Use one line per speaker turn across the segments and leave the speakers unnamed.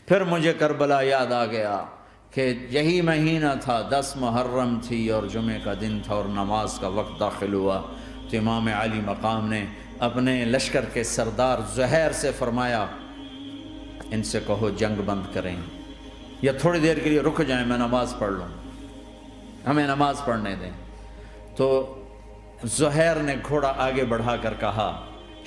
پھر مجھے کربلا یاد آ گیا کہ یہی مہینہ تھا، 10 محرم تھی اور جمعے کا دن تھا اور نماز کا وقت داخل ہوا، تو امام علی مقام نے اپنے لشکر کے سردار زہیر سے فرمایا ان سے کہو جنگ بند کریں یا تھوڑی دیر کے لیے رک جائیں، میں نماز پڑھ لوں، ہمیں نماز پڑھنے دیں۔ تو زہیر نے گھوڑا آگے بڑھا کر کہا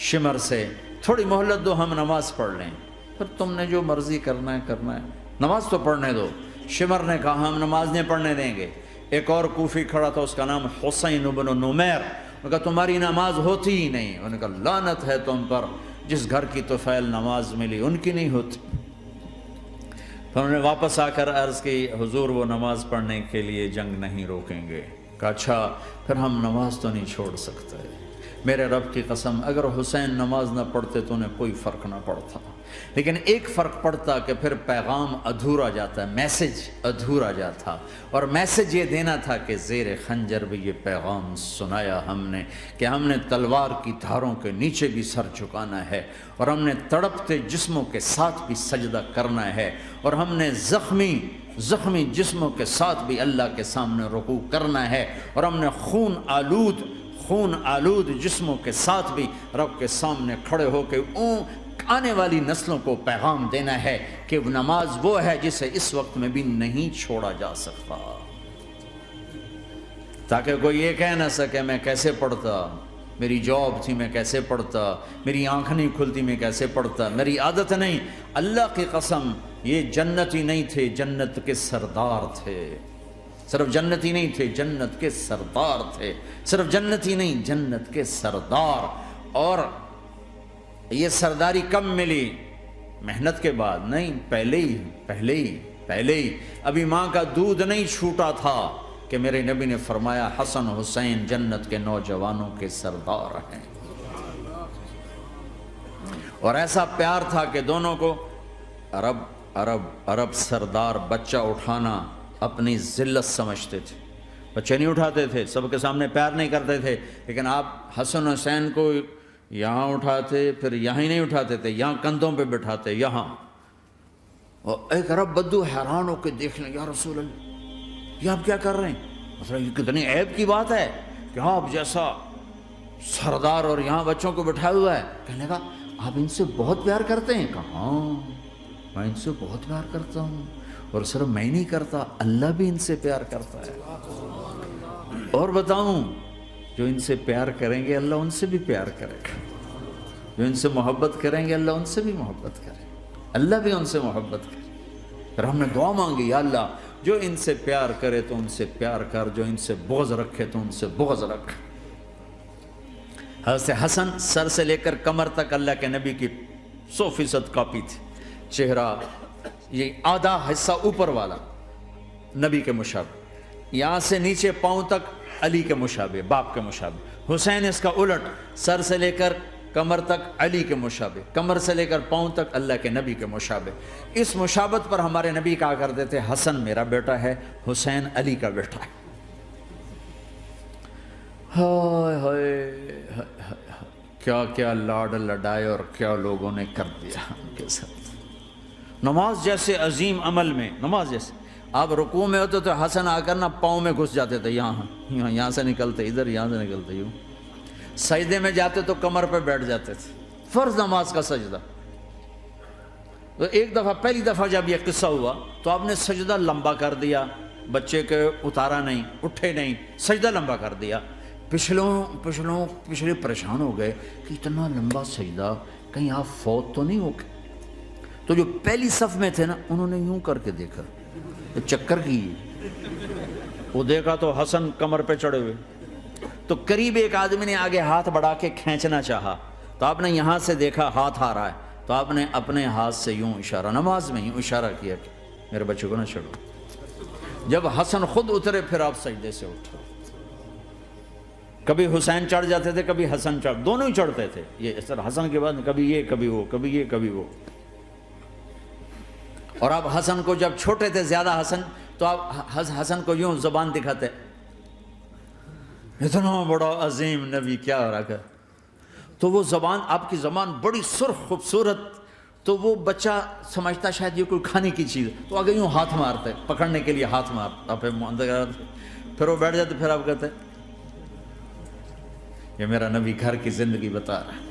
شمر سے تھوڑی مہلت دو، ہم نماز پڑھ لیں، پھر تم نے جو مرضی کرنا ہے، نماز تو پڑھنے دو۔ شمر نے کہا ہم نماز نہیں پڑھنے دیں گے۔ ایک اور کوفی کھڑا تھا، اس کا نام حسین بن نمیر، انہوں نے کہا تمہاری نماز ہوتی ہی نہیں۔ انہوں نے کہا لعنت ہے تم پر، جس گھر کی طفیل نماز ملی ان کی نہیں ہوتی۔ پھر انہوں نے واپس آ کر عرض کی حضور وہ نماز پڑھنے کے لیے جنگ نہیں روکیں گے۔ کہا اچھا پھر ہم نماز تو نہیں چھوڑ سکتے، میرے رب کی قسم اگر حسین نماز نہ پڑھتے تو انہیں کوئی فرق نہ پڑتا، لیکن ایک فرق پڑتا کہ پھر پیغام ادھورا جاتا، میسج ادھورا جاتا، اور میسج یہ دینا تھا کہ زیر خنجر بھی یہ پیغام سنایا ہم نے کہ ہم نے تلوار کی دھاروں کے نیچے بھی سر جھکانا ہے، اور ہم نے تڑپتے جسموں کے ساتھ بھی سجدہ کرنا ہے، اور ہم نے زخمی جسموں کے ساتھ بھی اللہ کے سامنے رکوع کرنا ہے، اور ہم نے خون آلود جسموں کے ساتھ بھی رب کے سامنے کھڑے ہو کے آنے والی نسلوں کو پیغام دینا ہے کہ نماز وہ ہے جسے اس وقت میں بھی نہیں چھوڑا جا سکتا، تاکہ کوئی یہ کہہ نہ سکے میں کیسے پڑھتا، میری جاب تھی میں کیسے پڑھتا، میری آنکھ نہیں کھلتی میں کیسے پڑھتا، میری عادت نہیں۔ اللہ کی قسم یہ جنتی نہیں تھے، جنت کے سردار تھے، صرف جنتی نہیں تھے، جنت کے سردار تھے، صرف جنتی نہیں جنت کے سردار۔ اور یہ سرداری کب ملی؟ محنت کے بعد نہیں، پہلے ہی ابھی ماں کا دودھ نہیں چھوٹا تھا کہ میرے نبی نے فرمایا حسن حسین جنت کے نوجوانوں کے سردار ہیں، اور ایسا پیار تھا کہ دونوں کو عرب سردار بچہ اٹھانا اپنی ذلت سمجھتے تھے، بچے نہیں اٹھاتے تھے، سب کے سامنے پیار نہیں کرتے تھے، لیکن آپ حسن حسین کو یہاں اٹھاتے پھر یہاں ہی نہیں اٹھاتے تھے، یہاں کندھوں پہ بٹھاتے، یہاں۔ اور ایک عرب بدو حیران ہو کے دیکھ لیں، یا رسول اللہ یہ آپ کیا کر رہے ہیں؟ مثلا یہ کتنی عیب کی بات ہے کہ آپ جیسا سردار اور یہاں بچوں کو بٹھایا ہوا ہے۔ کہنے لگا آپ ان سے بہت پیار کرتے ہیں؟ کہا ہاں میں ان سے بہت پیار کرتا ہوں، اور صرف میں نہیں کرتا، اللہ بھی ان سے پیار کرتا ہے۔ اور بتاؤں جو ان سے پیار کریں گے اللہ ان سے بھی پیار کرے گا، جو ان سے محبت کریں گے اللہ ان سے بھی محبت کرے، اللہ بھی ان سے محبت کرے۔ پھر ہم نے دعا مانگی یا اللہ جو ان سے پیار کرے تو ان سے پیار کر، جو ان سے بغض رکھے تو ان سے بغض رکھ۔ حضرت حسن سر سے لے کر کمر تک اللہ کے نبی کی 100% کاپی تھی، چہرہ یہ آدھا حصہ اوپر والا نبی کے مشابہ، یہاں سے نیچے پاؤں تک علی کے مشابہ، باپ کے مشابہ۔ حسین اس کا الٹ، سر سے لے کر کمر تک علی کے مشابہ، کمر سے لے کر پاؤں تک اللہ کے نبی کے مشابہ۔ اس مشابہت پر ہمارے نبی کہا کرتے تھے حسن میرا بیٹا ہے، حسین علی کا بیٹا ہے۔ ہائے ہائے کیا کیا لاڈ لڈائے اور کیا لوگوں نے کر دیا ان کے ساتھ۔ نماز جیسے عظیم عمل میں، نماز جیسے آپ رکوع میں ہوتے تو حسن آ کر نہ پاؤں میں گھس جاتے تھے، یہاں سے نکلتے ادھر، یہاں سے نکلتے یوں۔ سجدے میں جاتے تو کمر پہ بیٹھ جاتے تھے، فرض نماز کا سجدہ۔ تو ایک دفعہ، پہلی دفعہ جب یہ قصہ ہوا تو آپ نے سجدہ لمبا کر دیا، بچے کے اتارا نہیں، اٹھے نہیں، سجدہ لمبا کر دیا۔ پچھلے پریشان ہو گئے کہ اتنا لمبا سجدہ کہیں آپ فوت تو نہیں ہو گئے۔ تو جو پہلی صف میں تھے نا انہوں نے یوں کر کے دیکھا، چکر کی وہ دیکھا تو حسن کمر پہ چڑھے ہوئے، تو قریب ایک آدمی نے آگے ہاتھ بڑھا کے کھینچنا چاہا، تو آپ نے یہاں سے دیکھا ہاتھ آ رہا ہے، تو آپ نے اپنے ہاتھ سے یوں اشارہ، نماز میں یوں اشارہ کیا کہ میرے بچے کو نہ چڑھو۔ جب حسن خود اترے پھر آپ سجدے سے اٹھے۔ کبھی حسین چڑھ جاتے تھے، کبھی حسن دونوں ہی چڑھتے تھے، یہ اس طرح حسن کے بعد کبھی یہ کبھی وہ، کبھی یہ کبھی وہ۔ اور آپ حسن کو جب چھوٹے تھے زیادہ حسن، تو آپ حسن کو یوں زبان دکھاتے، اتنا بڑا عظیم نبی کیا ہو رہا ہے، تو وہ زبان، آپ کی زبان بڑی سرخ خوبصورت تو وہ بچہ سمجھتا شاید یہ کوئی کھانے کی چیز ہے، تو آگے یوں ہاتھ مارتا ہے، پکڑنے کے لیے ہاتھ مارتا، پھر وہ بیٹھ جاتے، پھر آپ کہتے ہیں یہ میرا نبی گھر کی زندگی بتا رہا ہے۔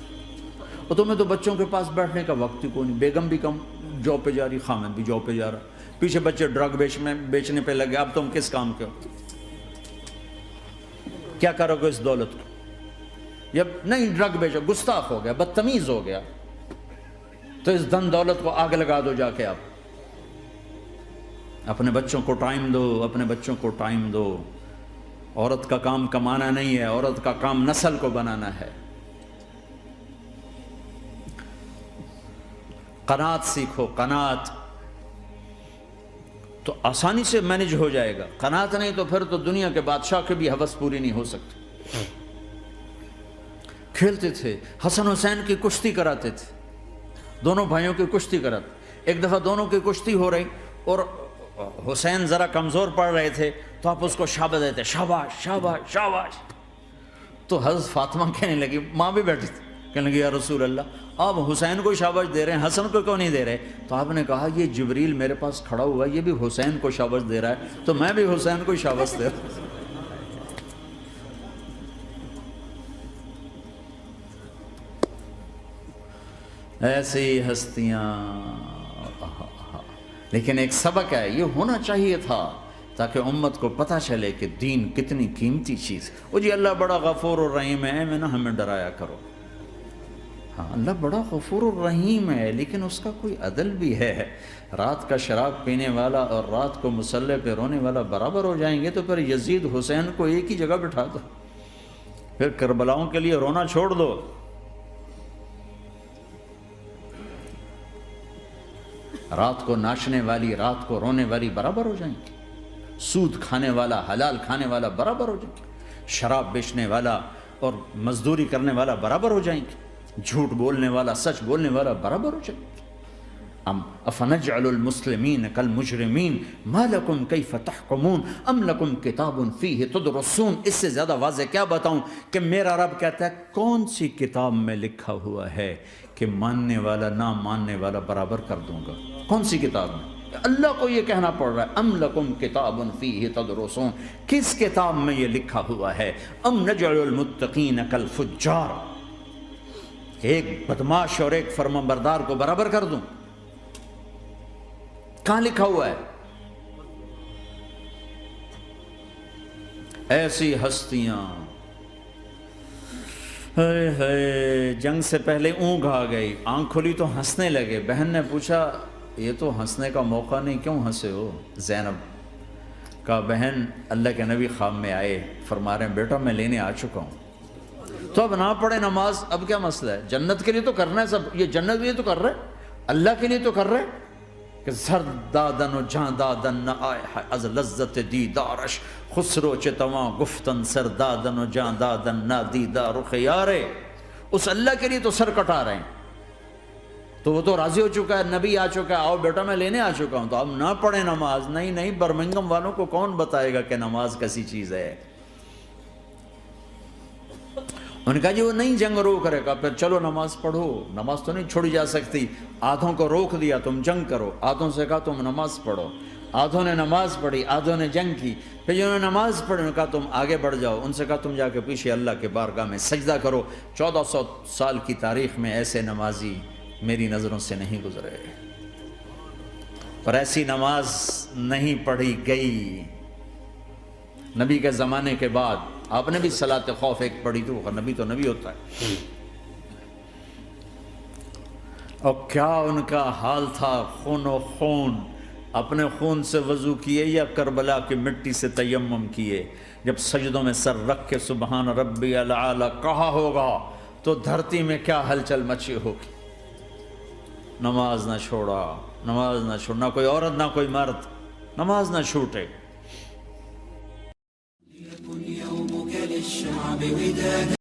اور تمہیں تو بچوں کے پاس بیٹھنے کا وقت ہی کوئی نہیں، بیگم بھی کم جاب پہ جا رہی، خامد بھی جاب پہ جا رہا، پیچھے بچے ڈرگ بیچنے پہ لگے، اب تم کس کام کے ہو؟ کیا کرو گے اس دولت کو؟ یا نہیں ڈرگ بیچو، گستاخ ہو گیا، بدتمیز ہو گیا، تو اس دن دولت کو آگ لگا دو جا کے۔ آپ اپنے بچوں کو ٹائم دو، اپنے بچوں کو ٹائم دو۔ عورت کا کام کمانا نہیں ہے، عورت کا کام نسل کو بنانا ہے۔ قناعت سیکھو، قناعت تو آسانی سے مینج ہو جائے گا، قناعت نہیں تو پھر تو دنیا کے بادشاہ کی بھی ہوس پوری نہیں ہو سکتی۔ کھیلتے تھے، حسن حسین کی کشتی کراتے تھے، دونوں بھائیوں کی کشتی کراتے۔ ایک دفعہ دونوں کی کشتی ہو رہی اور حسین ذرا کمزور پڑ رہے تھے، تو آپ اس کو شاباش دیتے، شاباش شاباش شاباش۔ تو حضرت فاطمہ کہنے لگی، ماں بھی بیٹھی تھی، کہنے لگی یا رسول اللہ آپ حسین کو شاباش دے رہے ہیں، حسن کو کیوں نہیں دے رہے؟ تو آپ نے کہا یہ جبریل میرے پاس کھڑا ہوا ہے، یہ بھی حسین کو شاباش دے رہا ہے، تو میں بھی حسین کو شاباش دے رہا ہوں۔ ایسی ہستیاں، لیکن ایک سبق ہے، یہ ہونا چاہیے تھا تاکہ امت کو پتہ چلے کہ دین کتنی قیمتی چیز ہے۔ وہ جی اللہ بڑا غفور الرحیم ہے، میں نہ ہمیں ڈرایا کرو۔ ہاں اللہ بڑا غفور الرحیم ہے، لیکن اس کا کوئی عدل بھی ہے۔ رات کا شراب پینے والا اور رات کو مصلی پہ رونے والا برابر ہو جائیں گے، تو پھر یزید حسین کو ایک ہی جگہ بٹھا دو، پھر کربلاؤں کے لیے رونا چھوڑ دو۔ رات کو ناچنے والی، رات کو رونے والی برابر ہو جائیں گے، سود کھانے والا، حلال کھانے والا برابر ہو جائیں گے، شراب بیچنے والا اور مزدوری کرنے والا برابر ہو جائیں گے، جھوٹ بولنے والا، سچ بولنے والا برابر ہو جائیں گے۔ افنجعل المسلمین کالمجرمین ما لکم کیف تحکمون ام لکم کتاب فیہ تدرسون۔ اس سے زیادہ واضح کیا بتاؤں کہ میرا رب کہتا ہے کون سی کتاب میں لکھا ہوا ہے کہ ماننے والا نہ ماننے والا برابر کر دوں گا؟ کون سی کتاب میں؟ اللہ کو یہ کہنا پڑ رہا ہے ام لکم کتاب فیہ تدرسون، کس کتاب میں یہ لکھا ہوا ہے؟ ام نجعل المتقین کالفجار، ایک بدماش اور ایک فرمانبردار کو برابر کر دوں؟ کہاں لکھا ہوا ہے؟ ایسی ہستیاں، جنگ سے پہلے اونگ آ گئی، آنکھ کھلی تو ہنسنے لگے۔ بہن نے پوچھا یہ تو ہنسنے کا موقع نہیں، کیوں ہنسے ہو؟ زینب کہا بہن اللہ کے نبی خواب میں آئے، فرما رہے ہیں بیٹا میں لینے آ چکا ہوں، تو اب نہ پڑھے نماز، اب کیا مسئلہ ہے؟ جنت کے لیے تو کرنا ہے سب، یہ جنت کے لیے تو کر رہے، اللہ کے لیے تو کر رہے کہ سر دادن و جان دادن نہ آئے از لذت دیدارش، خسرو چتواں گفتن سر دادن و جان دادن نہ دیدار رخ یارے۔ اس اللہ کے لیے تو سر کٹا رہے ہیں، تو وہ تو راضی ہو چکا ہے، نبی آ چکا ہے، آؤ بیٹا میں لینے آ چکا ہوں، تو اب نہ پڑھیں نماز؟ نہیں نہیں، برمنگم والوں کو کون بتائے گا کہ نماز کیسی چیز ہے؟ انہوں نے کہا جی وہ نہیں جنگ روک کرے گا، پھر چلو نماز پڑھو، نماز تو نہیں چھوڑی جا سکتی۔ آدھوں کو روک دیا تم جنگ کرو، آدھوں سے کہا تم نماز پڑھو، آدھوں نے نماز پڑھی، آدھوں نے جنگ کی۔ پھر جنہوں نے نماز پڑھی انہوں نے کہا تم آگے بڑھ جاؤ، ان سے کہا تم جا کے پیچھے اللہ کے بارگاہ میں سجدہ کرو۔ 1400 سال کی تاریخ میں ایسے نمازی میری نظروں سے نہیں گزرے، پر ایسی نماز نہیں پڑھی گئی نبی کے زمانے کے بعد۔ آپ نے بھی صلاۃ خوف ایک پڑھی تھی، وہ نبی تو نبی ہوتا ہے، اور کیا ان کا حال تھا، خون و خون، اپنے خون سے وضو کیے یا کربلا کی مٹی سے تیمم کیے؟ جب سجدوں میں سر رکھ کے سبحان ربی الاعلی کہا ہوگا تو دھرتی میں کیا ہلچل مچی ہوگی۔ نماز نہ چھوڑا، نماز نہ چھوڑنا، کوئی عورت نہ کوئی مرد، نماز نہ چھوٹے۔